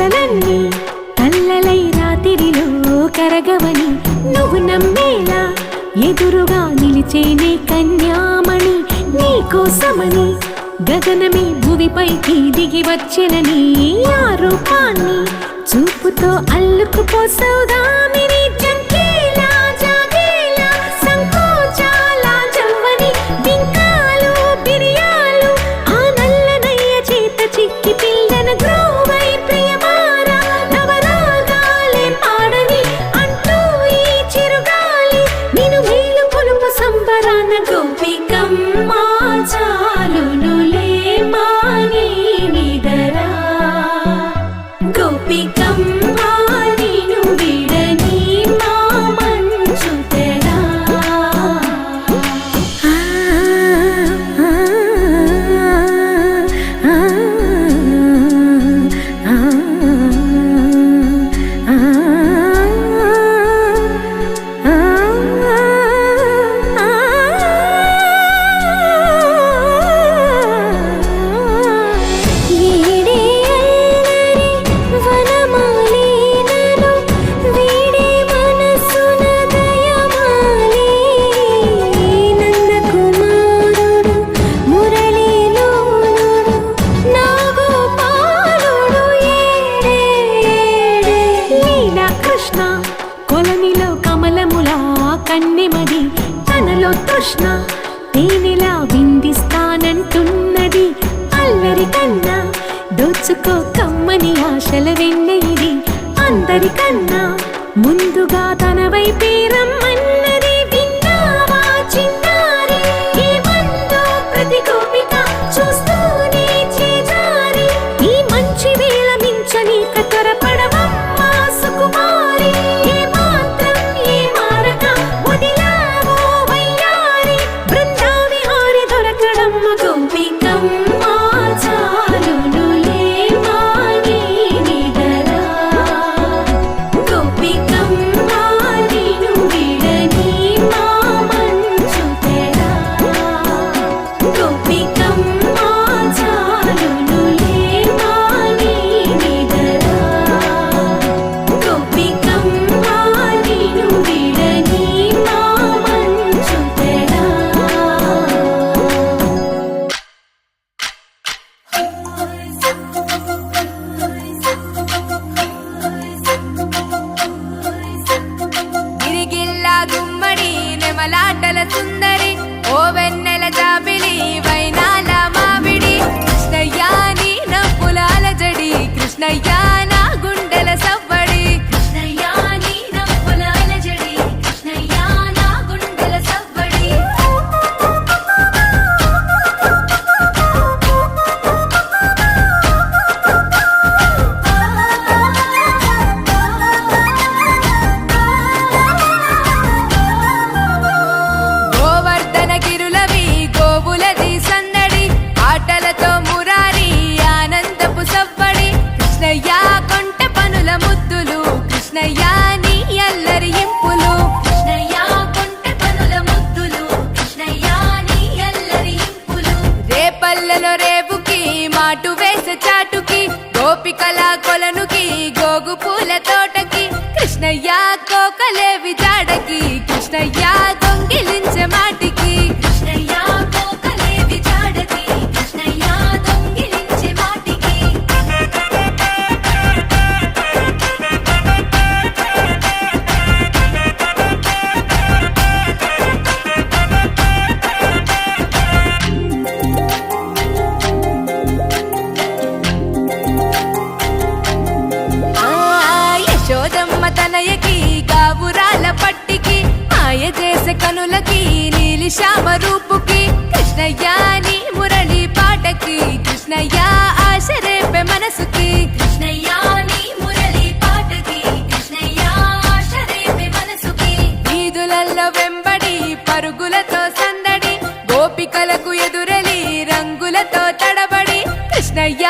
కలలన్నీ కల్లలై రాత్రిలో కరగవని నువ్వు నమ్మేలా ఎదురుగా నిలిచేనే కన్యామణి నీకోసమని గగనమే భువిపైకి దిగి వచ్చెనని ఆ రూపాన్ని చూపుతో అల్లుకుపోసౌదామిని జంకేలా జాగేలా సంకోచాల జవ్వని బింకాలు బిరియాలు ఆ నల్లనయ్య చేత చిక్కి పిల్లన గ్రోవై ప్రియమారా నవరాగాలే పాడని అంటూ ఈ చిరుగాలి నిన్ను మేలు కొలుపు సంబరాన గోపికమ్మ చాలునులే మాని నిదరా గోపికమ్మ నిన్ను విడని మా మంచు తెరా కొలనిలో కమలములా కన్నెమది తనలో తృష్ణ తేనెలా విందిస్తానంటున్నది అల్లరి కన్నా దోచుకో కమ్మని ఆశల వెన్నెయిది అందరికన్నా ముందుగా తన వైపే రమ్మన్నది విన్నావా చిన్నారి ఏమందో ప్రతి గోపిక చూస్తూనే చేజారి ఈ మంచి వేళ మించనీక త్వరపడవమ్మా సుకుమారి గోపికమ్మ చాలునులే మాని నిదరా గోపికమ్మ నిన్ను విడని మా మంచు తెరా గోపికమ్మ చాలునులే మాని నిదరా గోపికమ్మ నిన్ను విడని మా మంచు తెరా మలాటల సుందరి ఓ వెన్నెల జాబిలి వైనాల మామిడి కృష్ణయ్య నీ నవ్వులాల జడి కృష్ణయ్య నా గుండెల సవ్వడి కృష్ణయ్య నీ నవ్వులాల జడి కృష్ణయ్య నా గుండెల సవ్వడి కృష్ణయ్య కొంట పనుల ముద్దులు కృష్ణయ్య నీ అల్లరి ఇంపులు కృష్ణయ్య కొంట పనుల ముద్దులు కృష్ణయ్య నీ అల్లరి ఇంపులు రేపల్లెలో రేపుకి మాటు వేసే చాటుకి గోపికల కొలనుకి గోగు పూల తోటకి కృష్ణయ్య కోకలేవి జాడకి కృష్ణయ్య దొంగిలించే మాటికి కృష్ణయ్య కోకలేవి జాడకి కృష్ణయ్య దొంగిలించే మాటికి యశోదమ్మ తనయకి గావురాల పట్టికి మాయ చేసే కనులకి నీలి శ్యామ రూపుకి కృష్ణయ్య నీ మురళి పాటకి కృష్ణయ్య ఆశ రేపే మనసుకి కృష్ణయ్య నీ మురళి పాటకి కృష్ణయ్య ఆశ రేపే మనసుకి వీధులల్లో వెంబడి పరుగులతో సందడి గోపికలకు ఎదురలి రంగులతో తడబడి కృష్ణయ్య